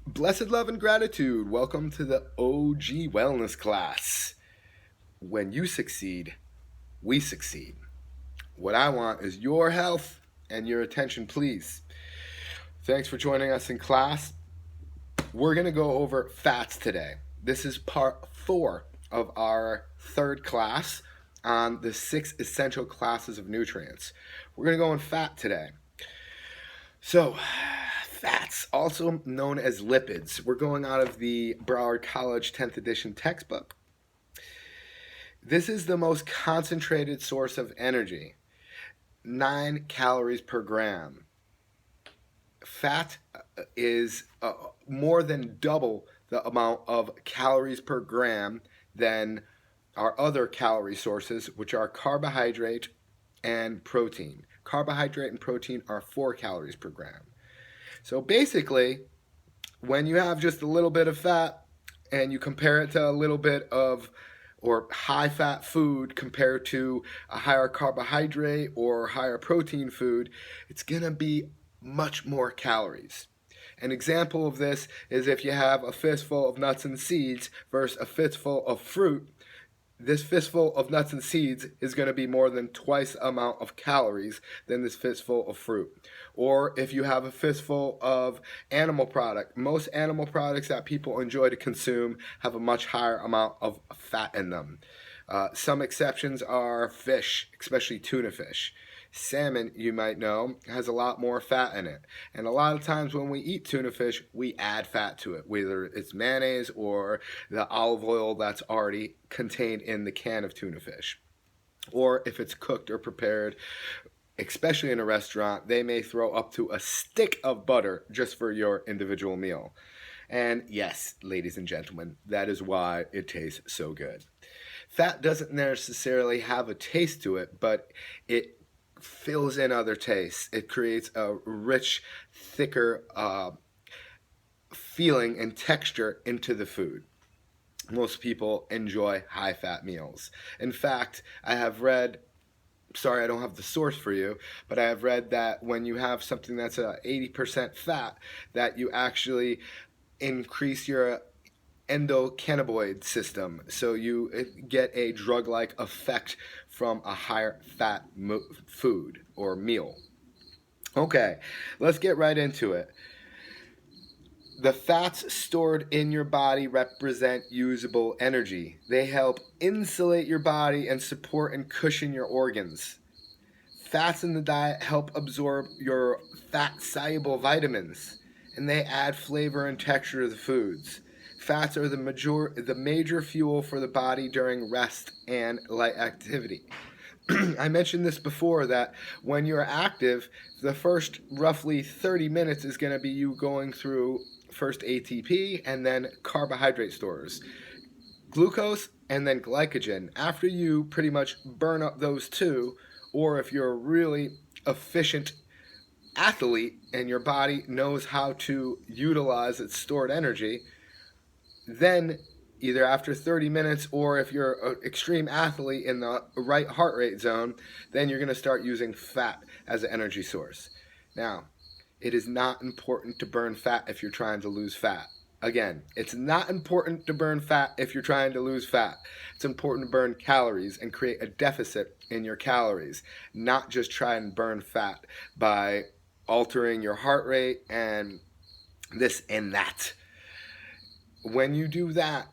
Blessed love and gratitude. Welcome to the OG Wellness class. When you succeed, we succeed. What I want is your health and your attention, please. Thanks for joining us in class. We're going to go over fats today. This is part 4 of our third class on the 6 essential classes of nutrients. We're going to go on fat today. So, fats, also known as lipids. We're going out of the Broward College 10th edition textbook. This is the most concentrated source of energy, 9 calories per gram. Fat is more than double the amount of calories per gram than our other calorie sources, which are carbohydrate and protein. Carbohydrate and protein are 4 calories per gram. So basically, when you have just a little bit of fat and you compare it to a little bit of or high fat food compared to a higher carbohydrate or higher protein food, it's going to be much more calories. An example of this is if you have a fistful of nuts and seeds versus a fistful of fruit. This fistful of nuts and seeds is going to be more than twice the amount of calories than this fistful of fruit. Or if you have a fistful of animal product, most animal products that people enjoy to consume have a much higher amount of fat in them. Some exceptions are fish, especially tuna fish. Salmon, you might know, has a lot more fat in it. And a lot of times when we eat tuna fish, we add fat to it, whether it's mayonnaise or the olive oil that's already contained in the can of tuna fish. Or if it's cooked or prepared, especially in a restaurant, they may throw up to a stick of butter just for your individual meal. And yes, ladies and gentlemen, that is why it tastes so good. Fat doesn't necessarily have a taste to it, but it fills in other tastes. It creates a rich, thicker feeling and texture into the food. Most people enjoy high-fat meals. In fact, I have read, sorry I don't have the source for you, but I have read that when you have something that's 80% fat, that you actually increase your endocannabinoid system, so you get a drug-like effect from a higher fat food or meal. Okay, let's get right into it. The fats stored in your body represent usable energy. They help insulate your body and support and cushion your organs. Fats in the diet help absorb your fat-soluble vitamins, and they add flavor and texture to the foods. Fats are the major fuel for the body during rest and light activity. I mentioned this before, that when you're active, the first roughly 30 minutes is going to be you going through first ATP and then carbohydrate stores, glucose and then glycogen. After you pretty much burn up those two, or if you're a really efficient athlete and your body knows how to utilize its stored energy, then either after 30 minutes, or if you're an extreme athlete in the right heart rate zone, then you're going to start using fat as an energy source. Now, it is not important to burn fat if you're trying to lose fat. Again, it's not important to burn fat if you're trying to lose fat. It's important to burn calories and create a deficit in your calories, not just try and burn fat by altering your heart rate and this and that. When you do that,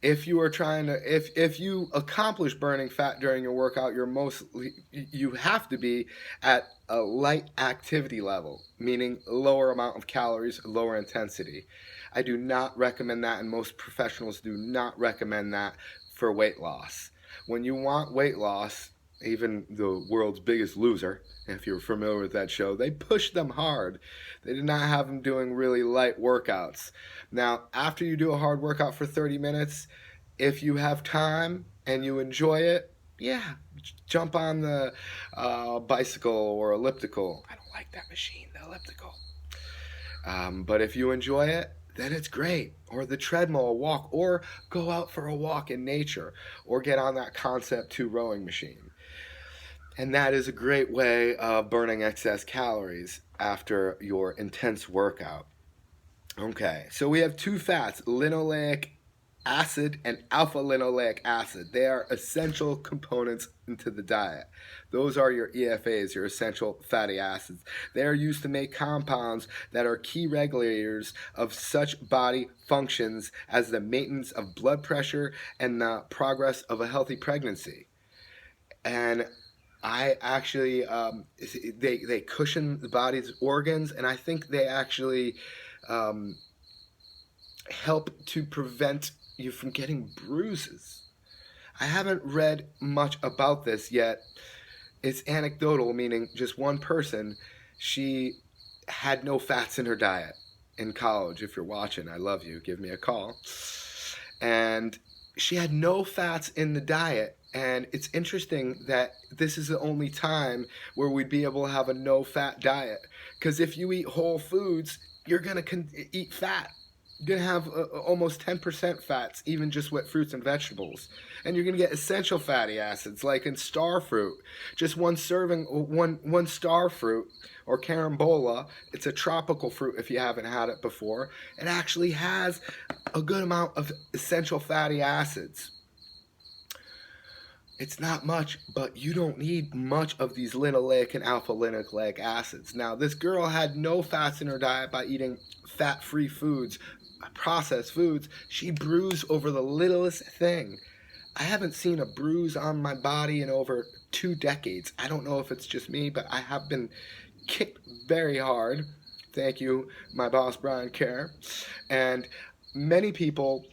if you are trying to, if you accomplish burning fat during your workout, you have to be at a light activity level, meaning lower amount of calories, lower intensity. I do not recommend that, and most professionals do not recommend that for weight loss. When you want weight loss, even the world's biggest loser, if you're familiar with that show, they push them hard. They did not have them doing really light workouts. Now, after you do a hard workout for 30 minutes, if you have time and you enjoy it, yeah, jump on the bicycle or elliptical. I don't like that machine, the elliptical. But if you enjoy it, then it's great. Or the treadmill, a walk, or go out for a walk in nature, or get on that Concept 2 rowing machine. And that is a great way of burning excess calories after your intense workout. Okay, so we have two fats, linoleic acid and alpha linoleic acid. They are essential components into the diet. Those are your EFAs, your essential fatty acids. They are used to make compounds that are key regulators of such body functions as the maintenance of blood pressure and the progress of a healthy pregnancy. And I actually, they cushion the body's organs, and I think they actually um, help to prevent you from getting bruises. I haven't read much about this yet. It's anecdotal, meaning just one person. She had no fats in her diet in college. If you're watching, I love you. Give me a call. And she had no fats in the diet. And it's interesting that this is the only time where we'd be able to have a no fat diet. Because if you eat whole foods, you're going to eat fat. You're going to have almost 10% fats, even just with fruits and vegetables. And you're going to get essential fatty acids, like in star fruit. Just one serving, one star fruit, or carambola, it's a tropical fruit if you haven't had it before. It actually has a good amount of essential fatty acids. It's not much, but you don't need much of these linoleic and alpha linoleic acids. Now, this girl had no fats in her diet by eating fat-free foods, processed foods. She bruised over the littlest thing. I haven't seen a bruise on my body in over 2 decades. I don't know if it's just me, but I have been kicked very hard. Thank you, my boss, Brian Kerr. And many people...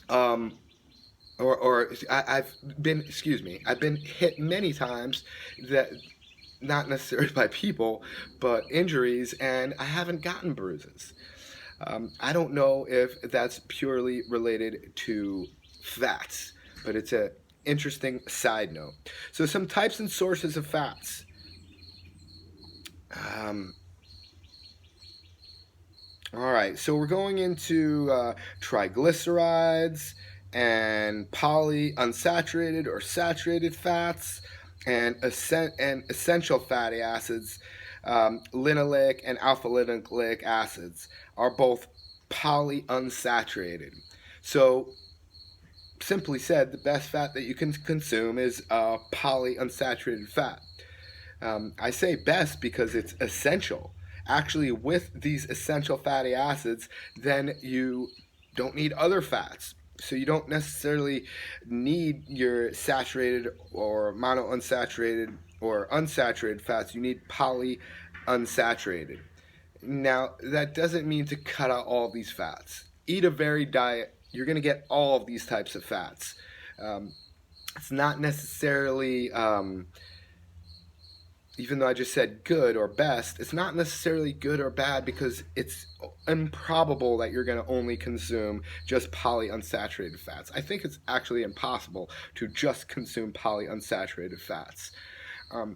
I've been hit many times, that not necessarily by people, but injuries, and I haven't gotten bruises. I don't know if that's purely related to fats, but it's an interesting side note. So some types and sources of fats. All right, so we're going into triglycerides and polyunsaturated or saturated fats, and essential fatty acids. Linoleic and alpha linoleic acids are both polyunsaturated. So, simply said, the best fat that you can consume is polyunsaturated fat. I say best because it's essential. Actually, with these essential fatty acids, then you don't need other fats. So you don't necessarily need your saturated or monounsaturated or unsaturated fats. You need polyunsaturated. Now, that doesn't mean to cut out all these fats. Eat a varied diet. You're going to get all of these types of fats. It's not necessarily... even though I just said good or best, it's not necessarily good or bad, because it's improbable that you're going to only consume just polyunsaturated fats. I think it's actually impossible to just consume polyunsaturated fats.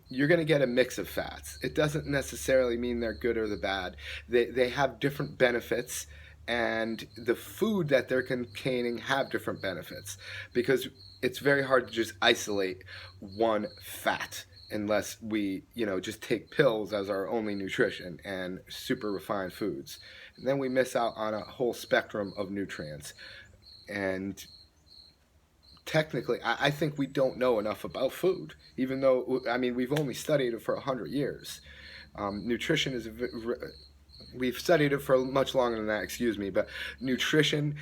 You're going to get a mix of fats. It doesn't necessarily mean they're good or the bad. They have different benefits, and the food that they're containing have different benefits, because it's very hard to just isolate one fat, unless we, just take pills as our only nutrition and super refined foods. And then we miss out on a whole spectrum of nutrients. And technically, I think we don't know enough about food, even though, we've only studied it for 100 years. Nutrition is... We've studied it for much longer than that, but nutrition,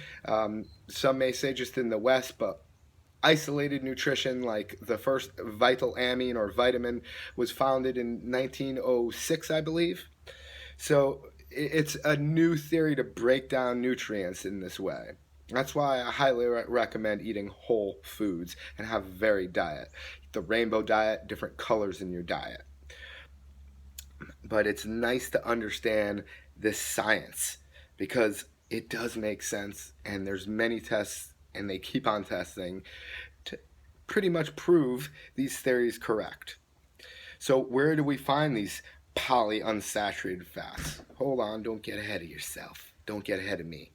some may say just in the West, but isolated nutrition, like the first vital amine or vitamin, was founded in 1906, I believe. So it's a new theory to break down nutrients in this way. That's why I highly recommend eating whole foods and have a varied diet. The rainbow diet, different colors in your diet. But it's nice to understand this science, because it does make sense, and there's many tests, and they keep on testing to pretty much prove these theories correct. So where do we find these polyunsaturated fats? Hold on, don't get ahead of yourself. Don't get ahead of me.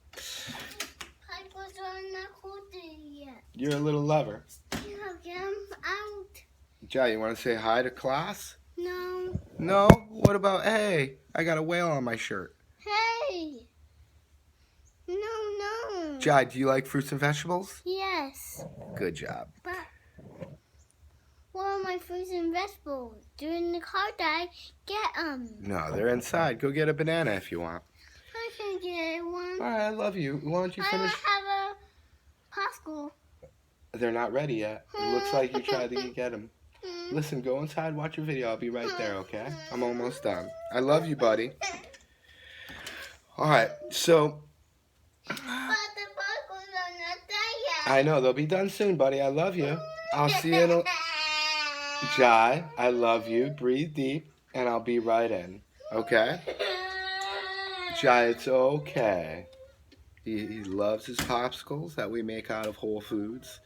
You're a little lover. Yeah, I'm out. Jai, you want to say hi to class? No. No? What about, hey, I got a whale on my shirt. Hey. Jai, do you like fruits and vegetables? Yes. Good job. But what are my fruits and vegetables? They're in the car that I get them. No, they're inside. Go get a banana if you want. I can get one. All right, I love you. Why don't you finish? I have a popsicle. They're not ready yet. It looks like you tried to get them. Listen, go inside, watch your video. I'll be right there, okay? I'm almost done. I love you, buddy. All right, so But the popsicles are not done yet. I know they'll be done soon, buddy. I love you. I'll see you in a... Jai, I love you. Breathe deep, and I'll be right in, okay? Jai, it's okay. He loves his popsicles that we make out of Whole Foods.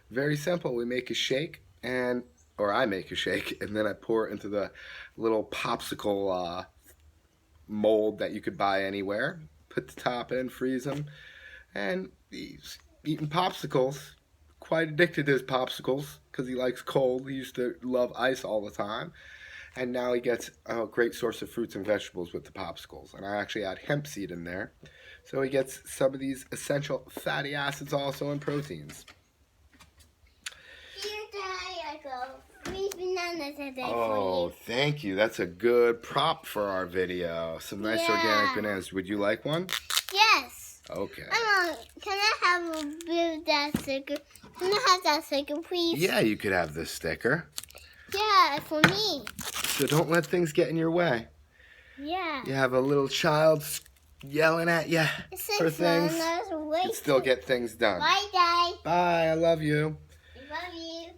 Very simple. We make a shake, or I make a shake, and then I pour it into the little popsicle mold that you could buy anywhere. Put the top in, freeze them, and he's eating popsicles. Quite addicted to his popsicles because he likes cold. He used to love ice all the time. And now he gets a great source of fruits and vegetables with the popsicles. And I actually add hemp seed in there. So he gets some of these essential fatty acids also and proteins. Here, Daddy, I go 3 bananas a day Oh, for you. thank you. That's a good prop for our video. Some nice organic bananas. Would you like one? Yes. Okay. Can I have a bit of that sticker? Can I have that sticker, please? Yeah, you could have this sticker. Yeah, for me. So don't let things get in your way. Yeah. You have a little child yelling at you for things. You can still get things done. Bye, Daddy. Bye. I love you. Love you.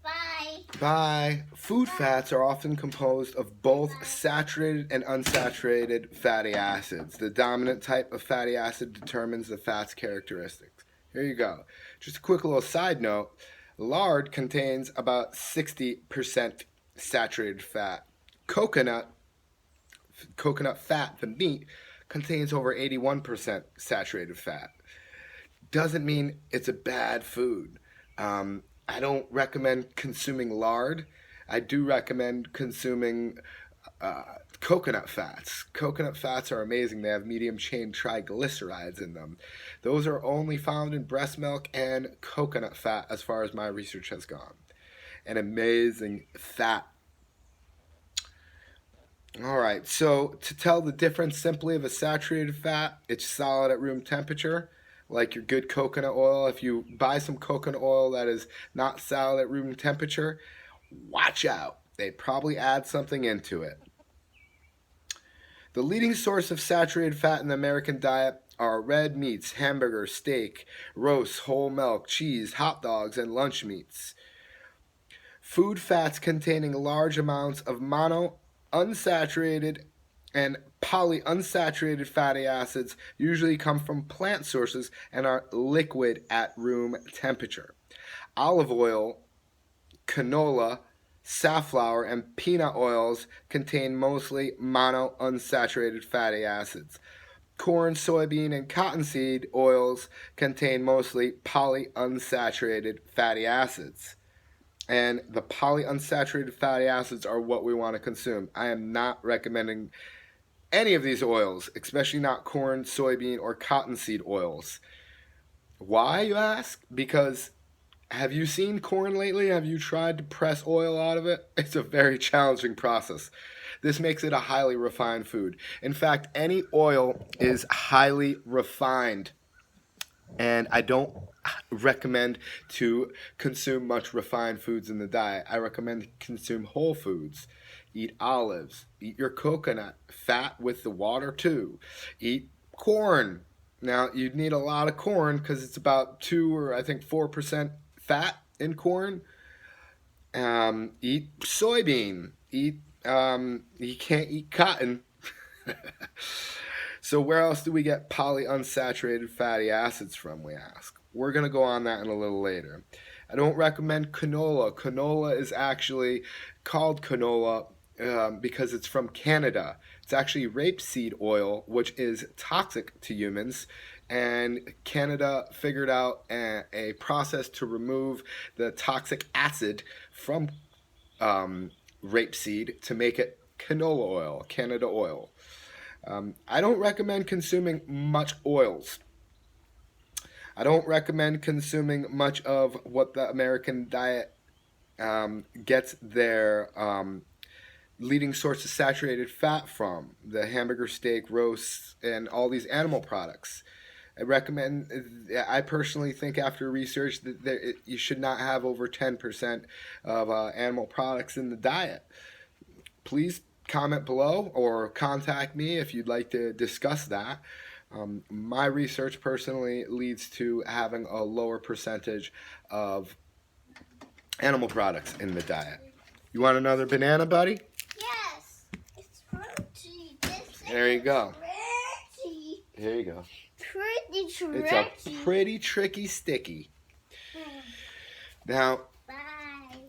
Bye. Bye. Food fats are often composed of both saturated and unsaturated fatty acids. The dominant type of fatty acid determines the fat's characteristics. Here you go. Just a quick little side note. Lard contains about 60% saturated fat. Coconut fat, the meat, contains over 81% saturated fat. Doesn't mean it's a bad food. I don't recommend consuming lard. I do recommend consuming coconut fats. Coconut fats are amazing. They have medium chain triglycerides in them. Those are only found in breast milk and coconut fat as far as my research has gone. An amazing fat. All right, so to tell the difference simply of a saturated fat, it's solid at room temperature, like your good coconut oil. If you buy some coconut oil that is not solid at room temperature, watch out. They probably add something into it. The leading source of saturated fat in the American diet are red meats, hamburger, steak, roast, whole milk, cheese, hot dogs, and lunch meats. Food fats containing large amounts of unsaturated, and polyunsaturated fatty acids usually come from plant sources and are liquid at room temperature. Olive oil, canola, safflower, and peanut oils contain mostly monounsaturated fatty acids. Corn, soybean, and cottonseed oils contain mostly polyunsaturated fatty acids. And the polyunsaturated fatty acids are what we want to consume. I am not recommending any of these oils, especially not corn, soybean, or cottonseed oils. Why, you ask? Because have you seen corn lately? Have you tried to press oil out of it? It's a very challenging process. This makes it a highly refined food. In fact, any oil is highly refined. And I don't recommend to consume much refined foods in the diet. I recommend to consume whole foods. Eat olives. Eat your coconut. Fat with the water too. Eat corn. Now, you'd need a lot of corn because it's about 2 or I think 4% fat in corn. Eat soybean. You can't eat cotton. So where else do we get polyunsaturated fatty acids from, we ask? We're going to go on that in a little later. I don't recommend canola. Canola is actually called canola because it's from Canada. It's actually rapeseed oil, which is toxic to humans. And Canada figured out a process to remove the toxic acid from rapeseed to make it canola oil, Canada oil. I don't recommend consuming much oils. I don't recommend consuming much of what the American diet gets their leading source of saturated fat from: the hamburger, steak, roasts, and all these animal products. I personally think after research that you should not have over 10% of animal products in the diet. Please comment below or contact me if you'd like to discuss that. My research personally leads to having a lower percentage of animal products in the diet. You want another banana, buddy? Yes. It's pretty. There you go. Pretty. Here you go. Pretty tricky. It's a pretty tricky sticky. Now, Bye.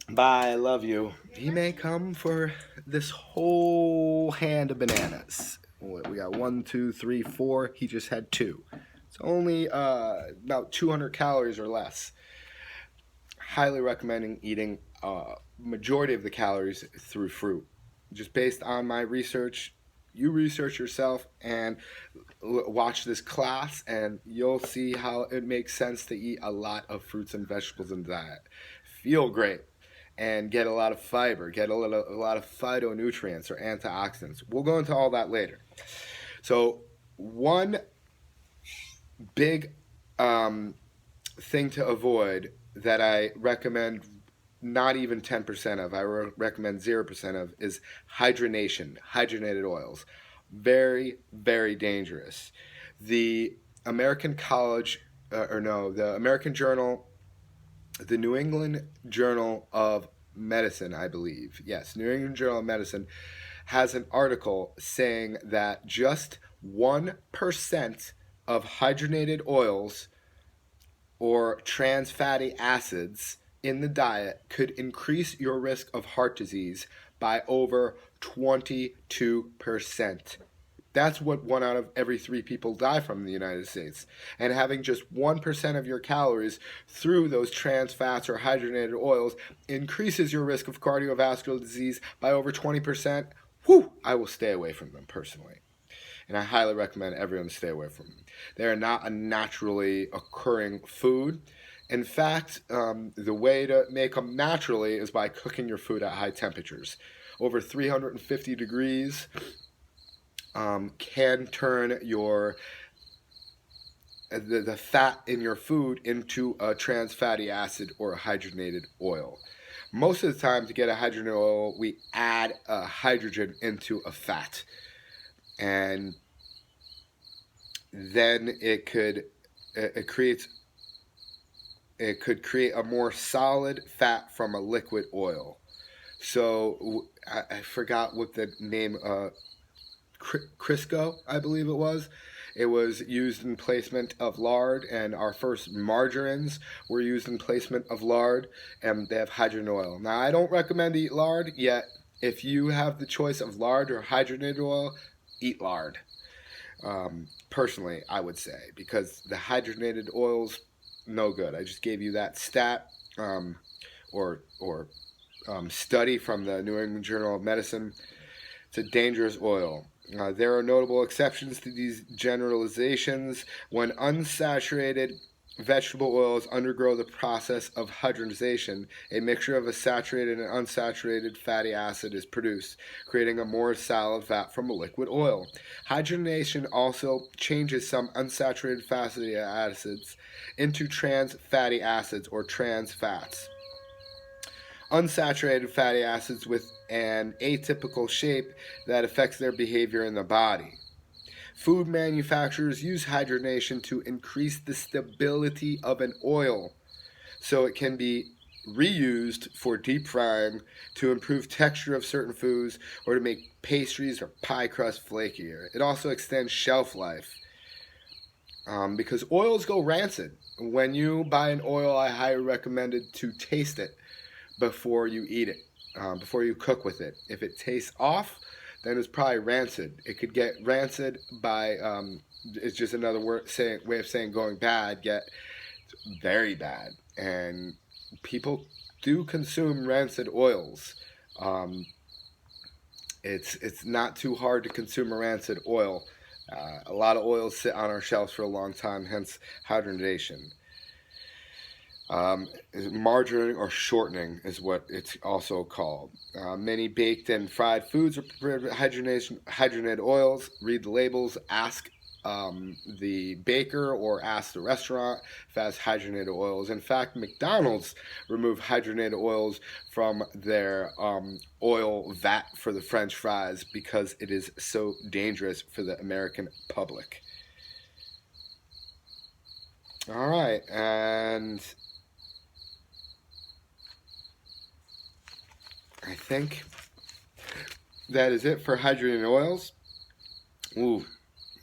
bye, I love you. He may come for this whole hand of bananas. We got 1, 2, 3, 4. He just had 2. It's only about 200 calories or less. Highly recommending eating majority of the calories through fruit. Just based on my research, you research yourself and watch this class, and you'll see how it makes sense to eat a lot of fruits and vegetables in the diet. Feel great and get a lot of fiber, get a lot of phytonutrients or antioxidants. We'll go into all that later. So one big thing to avoid that I recommend not even 10% of, I recommend 0% of, is hydrogenation, hydrogenated oils. Very, very dangerous. The American the American Journal, the New England Journal of Medicine, I believe. Yes, New England Journal of Medicine has an article saying that just 1% of hydrogenated oils or trans fatty acids in the diet could increase your risk of heart disease by over 22%. That's what 1 out of every 3 people die from in the United States. And having just 1% of your calories through those trans fats or hydrogenated oils increases your risk of cardiovascular disease by over 20%. Whew, I will stay away from them personally. And I highly recommend everyone stay away from them. They are not a naturally occurring food. In fact, the way to make them naturally is by cooking your food at high temperatures. Over 350 degrees can turn the fat in your food into a trans fatty acid or a hydrogenated oil. Most of the time, to get a hydrogenated oil, we add a hydrogen into a fat. And then it could create a more solid fat from a liquid oil. So I forgot what the name, Crisco, I believe it was. It was used in placement of lard, and our first margarines were used in placement of lard, and they have hydrogen oil. Now, I don't recommend to eat lard, yet if you have the choice of lard or hydrogenated oil, eat lard. Personally, I would say, because the hydrogenated oils, no good. I just gave you that stat or study from the New England Journal of Medicine. It's a dangerous oil. There are notable exceptions to these generalizations. When unsaturated vegetable oils undergo the process of hydrogenation, a mixture of a saturated and unsaturated fatty acid is produced, creating a more solid fat from a liquid oil. Hydrogenation also changes some unsaturated fatty acids into trans fatty acids or trans fats. Unsaturated fatty acids with an atypical shape that affects their behavior in the body. Food manufacturers use hydrogenation to increase the stability of an oil so it can be reused for deep frying, to improve texture of certain foods, or to make pastries or pie crust flakier. It also extends shelf life because oils go rancid. When you buy an oil, I highly recommend it to taste it before you eat it, before you cook with it. If it tastes off, then it's probably rancid. It could get rancid by, it's just another way of saying going bad, get very bad. And people do consume rancid oils. It's not too hard to consume a rancid oil. A lot of oils sit on our shelves for a long time, hence hydration. Margarine or shortening is what it's also called. Many baked and fried foods are prepared with hydrogenated oils. Read the labels, ask the baker or ask the restaurant if it has hydrogenated oils. In fact, McDonald's removed hydrogenated oils from their oil vat for the French fries because it is so dangerous for the American public. All right, and I think that is it for hydrogenated oils. Ooh,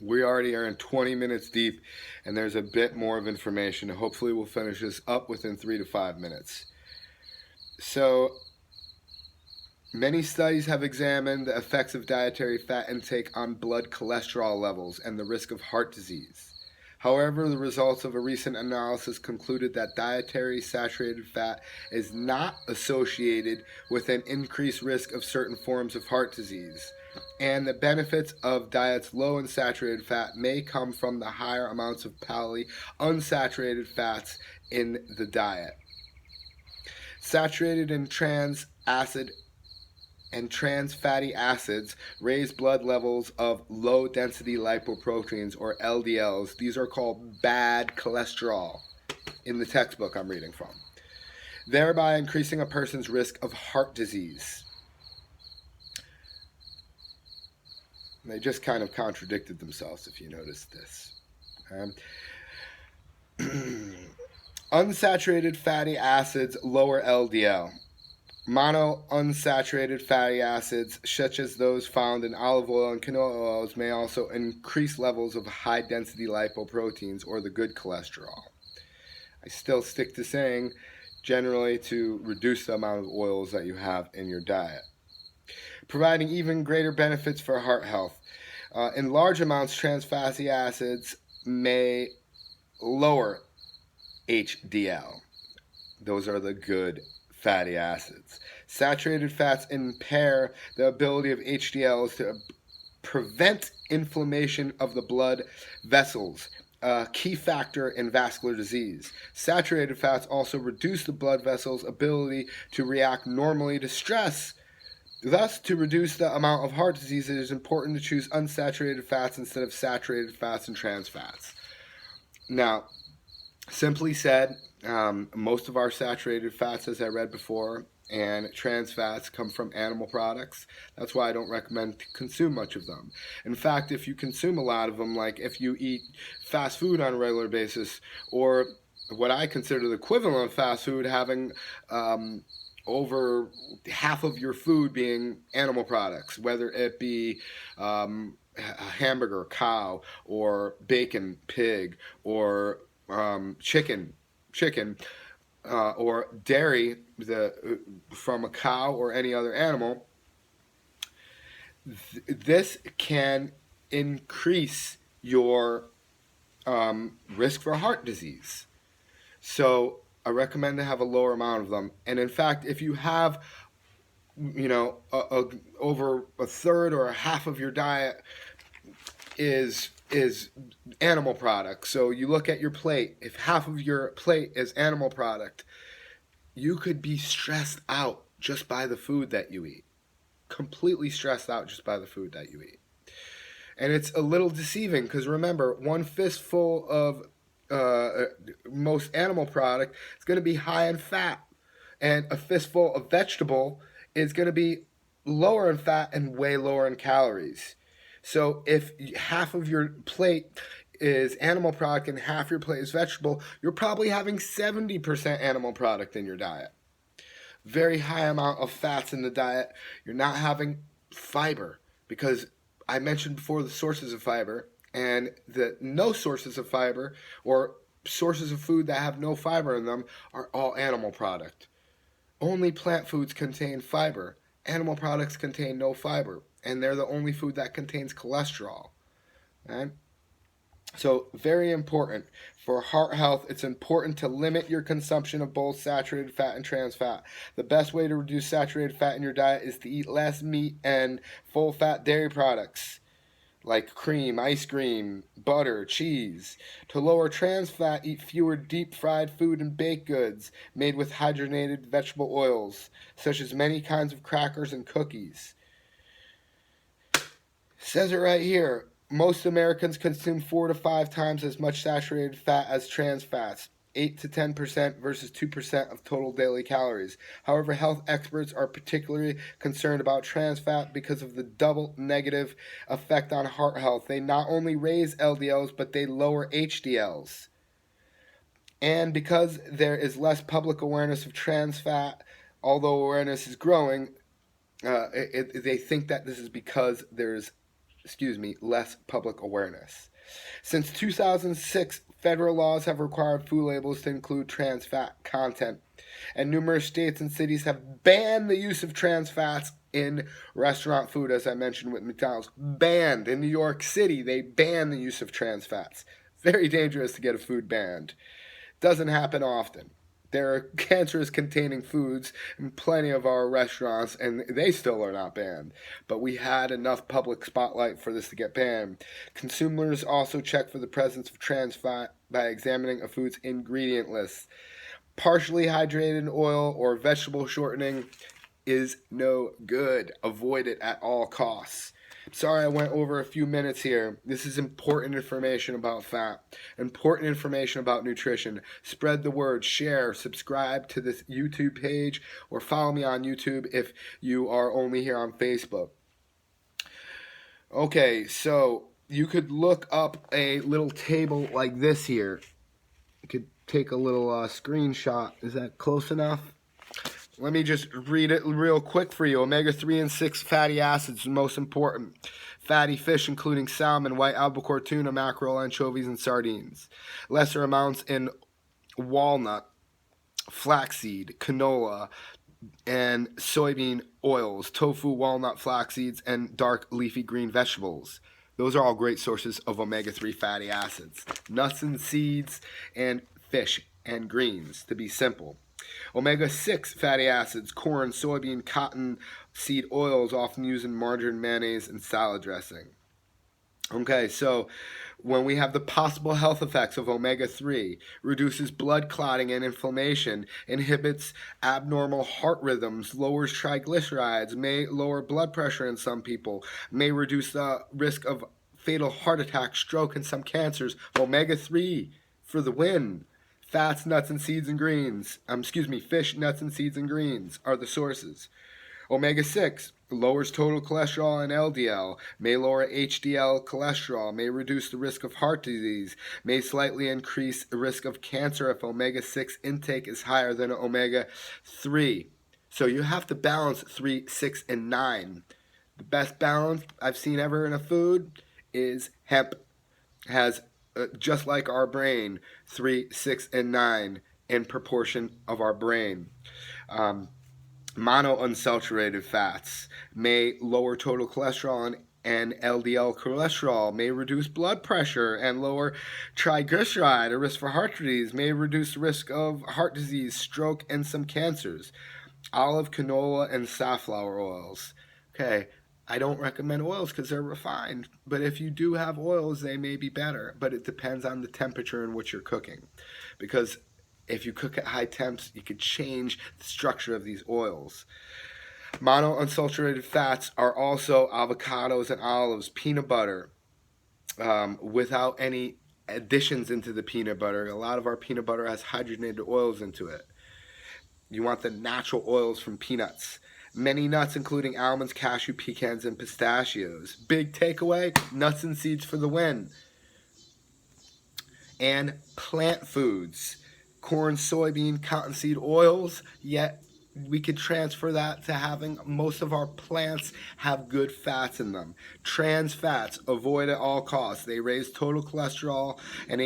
we already are in 20 minutes deep, and there's a bit more of information. Hopefully we'll finish this up within 3 to 5 minutes. So, many studies have examined the effects of dietary fat intake on blood cholesterol levels and the risk of heart disease. However, the results of a recent analysis concluded that dietary saturated fat is not associated with an increased risk of certain forms of heart disease, and the benefits of diets low in saturated fat may come from the higher amounts of unsaturated fats in the diet. Saturated and trans fatty acids raise blood levels of low density lipoproteins, or LDLs. These are called bad cholesterol in the textbook I'm reading from, thereby increasing a person's risk of heart disease. They just kind of contradicted themselves, if you noticed this. Unsaturated fatty acids lower LDL. Monounsaturated fatty acids, such as those found in olive oil and canola oils, may also increase levels of high-density lipoproteins, or the good cholesterol. I still stick to saying, generally, to reduce the amount of oils that you have in your diet. Providing even greater benefits for heart health. In large amounts, trans fatty acids may lower HDL. Those are the good fatty acids. Saturated fats impair the ability of HDLs to prevent inflammation of the blood vessels, a key factor in vascular disease. Saturated fats also reduce the blood vessels' ability to react normally to stress. Thus, to reduce the amount of heart disease, it is important to choose unsaturated fats instead of saturated fats and trans fats. Now, simply said, most of our saturated fats, as I read before, and trans fats come from animal products. That's why I don't recommend to consume much of them. In fact, if you consume a lot of them, like if you eat fast food on a regular basis, or what I consider the equivalent of fast food, having over half of your food being animal products, whether it be a hamburger, cow, or bacon, pig, or chicken, or dairy from a cow or any other animal, this can increase your risk for heart disease. So I recommend to have a lower amount of them. And in fact, if you have, over a third or a half of your diet is animal products. So you look at your plate. If half of your plate is animal product, you could be stressed out just by the food that you eat. Completely stressed out just by the food that you eat. And it's a little deceiving because remember, one fistful of most animal product is going to be high in fat, and a fistful of vegetable is going to be lower in fat and way lower in calories. So if half of your plate is animal product and half your plate is vegetable, you're probably having 70% animal product in your diet. Very high amount of fats in the diet. You're not having fiber, because I mentioned before the sources of fiber, and the no sources of fiber, or sources of food that have no fiber in them, are all animal product. Only plant foods contain fiber. Animal products contain no fiber, and they're the only food that contains cholesterol. Right? So, very important. For heart health, it's important to limit your consumption of both saturated fat and trans fat. The best way to reduce saturated fat in your diet is to eat less meat and full-fat dairy products. like cream, ice cream, butter, cheese. To lower trans fat, eat fewer deep fried food and baked goods made with hydrogenated vegetable oils, such as many kinds of crackers and cookies. Says it right here. Most Americans consume 4 to 5 times as much saturated fat as trans fats, 8 to 10% versus 2% of total daily calories. However, health experts are particularly concerned about trans fat because of the double negative effect on heart health. They not only raise LDLs, but they lower HDLs. And because there is less public awareness of trans fat, although awareness is growing, they think that this is because there's less public awareness. Since 2006, federal laws have required food labels to include trans fat content, and numerous states and cities have banned the use of trans fats in restaurant food, as I mentioned with McDonald's. Banned. In New York City, they banned the use of trans fats. Very dangerous to get a food banned. Doesn't happen often. There are cancerous containing foods in plenty of our restaurants, and they still are not banned. But we had enough public spotlight for this to get banned. Consumers also check for the presence of trans fat by examining a food's ingredient list. Partially hydrated oil or vegetable shortening is no good. Avoid it at all costs. Sorry I went over a few minutes here. This is important information about fat, important information about nutrition. Spread the word, share, subscribe to this YouTube page, or follow me on YouTube if you are only here on Facebook. Okay, so you could look up a little table like this here. You could take a little screenshot. Is that close enough? Let me just read it real quick for you. Omega-3 and 6 fatty acids, most important. Fatty fish, including salmon, white albacore tuna, mackerel, anchovies, and sardines. Lesser amounts in walnut, flaxseed, canola, and soybean oils, tofu, walnut, flax seeds, and dark leafy green vegetables. Those are all great sources of omega-3 fatty acids. Nuts and seeds, and fish and greens, to be simple. Omega-6 fatty acids, corn, soybean, cotton seed oils, often used in margarine, mayonnaise, and salad dressing. Okay, so when we have the possible health effects of omega-3, reduces blood clotting and inflammation, inhibits abnormal heart rhythms, lowers triglycerides, may lower blood pressure in some people, may reduce the risk of fatal heart attack, stroke, and some cancers. Omega-3 for the win. Fats, nuts, and seeds and greens. Fish, nuts, and seeds and greens are the sources. Omega-6 lowers total cholesterol and LDL, may lower HDL cholesterol, may reduce the risk of heart disease, may slightly increase the risk of cancer if omega-6 intake is higher than omega-3. So you have to balance 3, 6, and 9. The best balance I've seen ever in a food is hemp. Has just like our brain, 3, 6, and 9 in proportion of our brain. Monounsaturated fats may lower total cholesterol and LDL cholesterol, may reduce blood pressure and lower triglyceride, a risk for heart disease, may reduce the risk of heart disease, stroke, and some cancers. Olive, canola, and safflower oils. Okay, I don't recommend oils because they're refined, but if you do have oils, they may be better, but it depends on the temperature in which you're cooking, because if you cook at high temps, you could change the structure of these oils. Monounsaturated fats are also avocados and olives, peanut butter, without any additions into the peanut butter. A lot of our peanut butter has hydrogenated oils into it. You want the natural oils from peanuts. Many nuts, including almonds, cashew, pecans, and pistachios. Big takeaway, nuts and seeds for the win. And plant foods. Corn, soybean, cottonseed oils, yet we could transfer that to having most of our plants have good fats in them. Trans fats, avoid at all costs. They raise total cholesterol and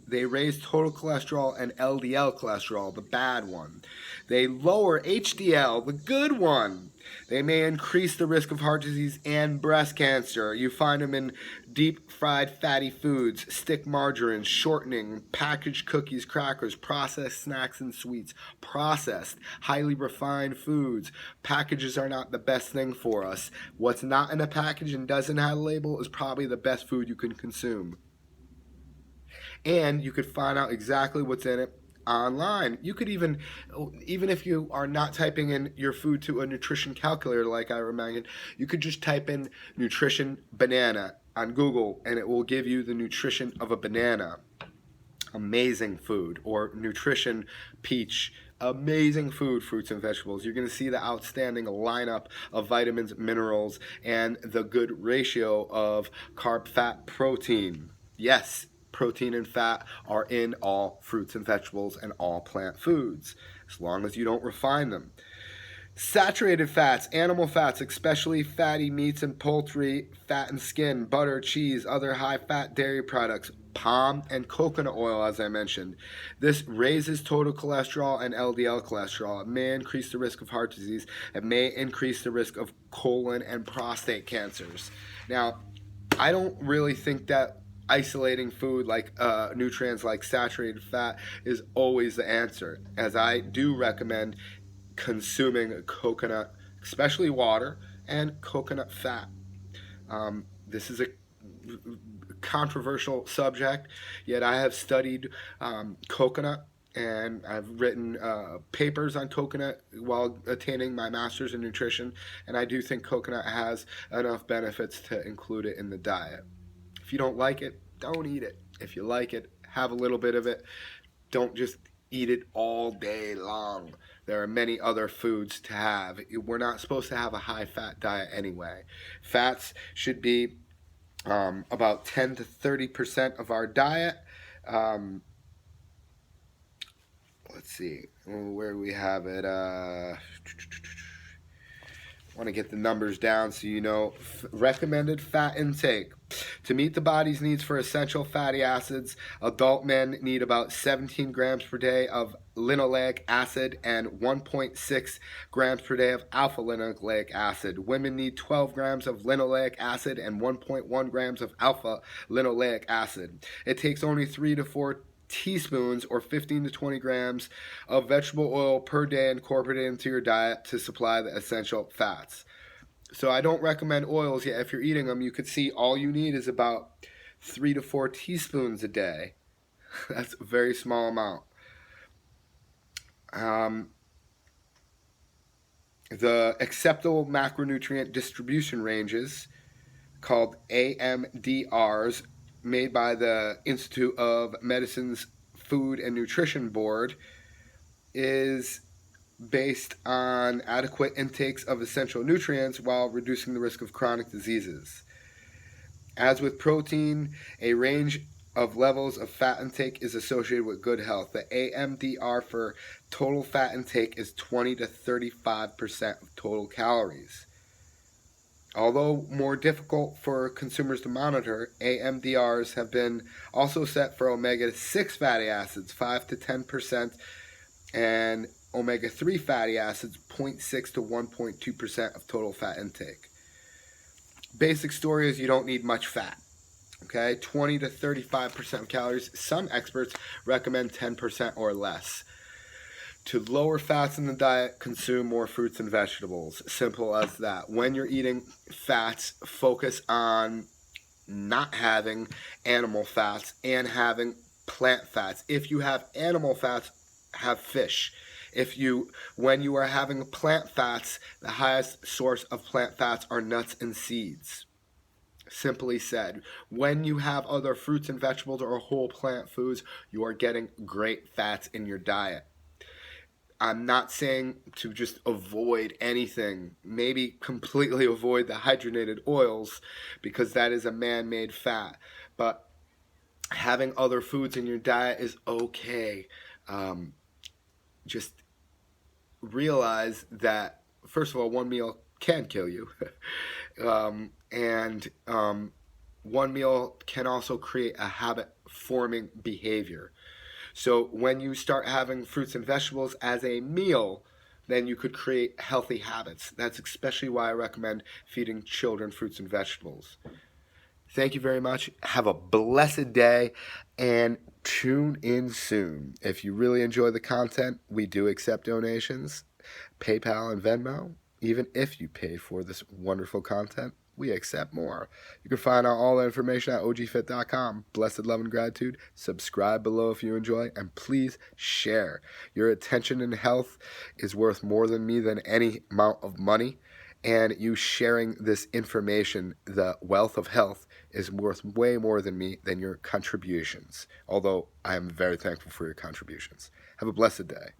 They raise total cholesterol and LDL cholesterol, the bad one. They lower HDL, the good one. They may increase the risk of heart disease and breast cancer. You find them in deep fried fatty foods, stick margarine, shortening, packaged cookies, crackers, processed snacks and sweets, processed, highly refined foods. Packages are not the best thing for us. What's not in a package and doesn't have a label is probably the best food you can consume. And you could find out exactly what's in it online. You could even if you are not typing in your food to a nutrition calculator like I recommend, you could just type in nutrition banana on Google and it will give you the nutrition of a banana. Amazing food. Or nutrition peach. Amazing food, fruits and vegetables. You're going to see the outstanding lineup of vitamins, minerals, and the good ratio of carb, fat, protein. Yes, protein and fat are in all fruits and vegetables and all plant foods, as long as you don't refine them. Saturated fats, animal fats, especially fatty meats and poultry, fat and skin, butter, cheese, other high-fat dairy products, palm and coconut oil, as I mentioned. This raises total cholesterol and LDL cholesterol. It may increase the risk of heart disease. It may increase the risk of colon and prostate cancers. Now, I don't really think that isolating food like nutrients like saturated fat is always the answer, as I do recommend consuming coconut, especially water, and coconut fat. This is a controversial subject, yet I have studied coconut and I've written papers on coconut while attaining my master's in nutrition, and I do think coconut has enough benefits to include it in the diet. If you don't like it, don't eat it. If you like it, have a little bit of it. Don't just eat it all day long. There are many other foods to have. We're not supposed to have a high-fat diet anyway. Fats should be about 10 to 30% of our diet. Let's see where we have it. I want to get the numbers down so you know. Recommended fat intake. To meet the body's needs for essential fatty acids, adult men need about 17 grams per day of linoleic acid and 1.6 grams per day of alpha linoleic acid. Women need 12 grams of linoleic acid and 1.1 grams of alpha linoleic acid. It takes only 3 to 4 teaspoons or 15 to 20 grams of vegetable oil per day incorporated into your diet to supply the essential fats. So I don't recommend oils yet. If you're eating them, you could see all you need is about 3 to 4 teaspoons a day. That's a very small amount. The acceptable macronutrient distribution ranges, called AMDRs, made by the Institute of Medicine's Food and Nutrition Board, is based on adequate intakes of essential nutrients while reducing the risk of chronic diseases. As with protein, a range of levels of fat intake is associated with good health. The AMDR for total fat intake is 20 to 35% of total calories. Although more difficult for consumers to monitor, AMDRs have been also set for omega-6 fatty acids, 5 to 10%, and omega-3 fatty acids, 0.6 to 1.2% of total fat intake. Basic story is you don't need much fat. Okay, 20 to 35% of calories. Some experts recommend 10% or less. To lower fats in the diet, consume more fruits and vegetables. Simple as that. When you're eating fats, focus on not having animal fats and having plant fats. If you have animal fats, have fish. When you are having plant fats, the highest source of plant fats are nuts and seeds. Simply said, when you have other fruits and vegetables or whole plant foods, you are getting great fats in your diet. I'm not saying to just avoid anything. Maybe completely avoid the hydrogenated oils because that is a man-made fat. But having other foods in your diet is okay. Just realize that, first of all, one meal can kill you. one meal can also create a habit forming behavior. So when you start having fruits and vegetables as a meal, then you could create healthy habits. That's especially why I recommend feeding children fruits and vegetables. Thank you very much. Have a blessed day and tune in soon. If you really enjoy the content, we do accept donations, PayPal and Venmo. Even if you pay for this wonderful content, we accept more. You can find out all the information at ogfit.com. Blessed love and gratitude. Subscribe below if you enjoy, and please share. Your attention and health is worth more than me than any amount of money. And you sharing this information, the wealth of health, is worth way more than me than your contributions. Although I am very thankful for your contributions. Have a blessed day.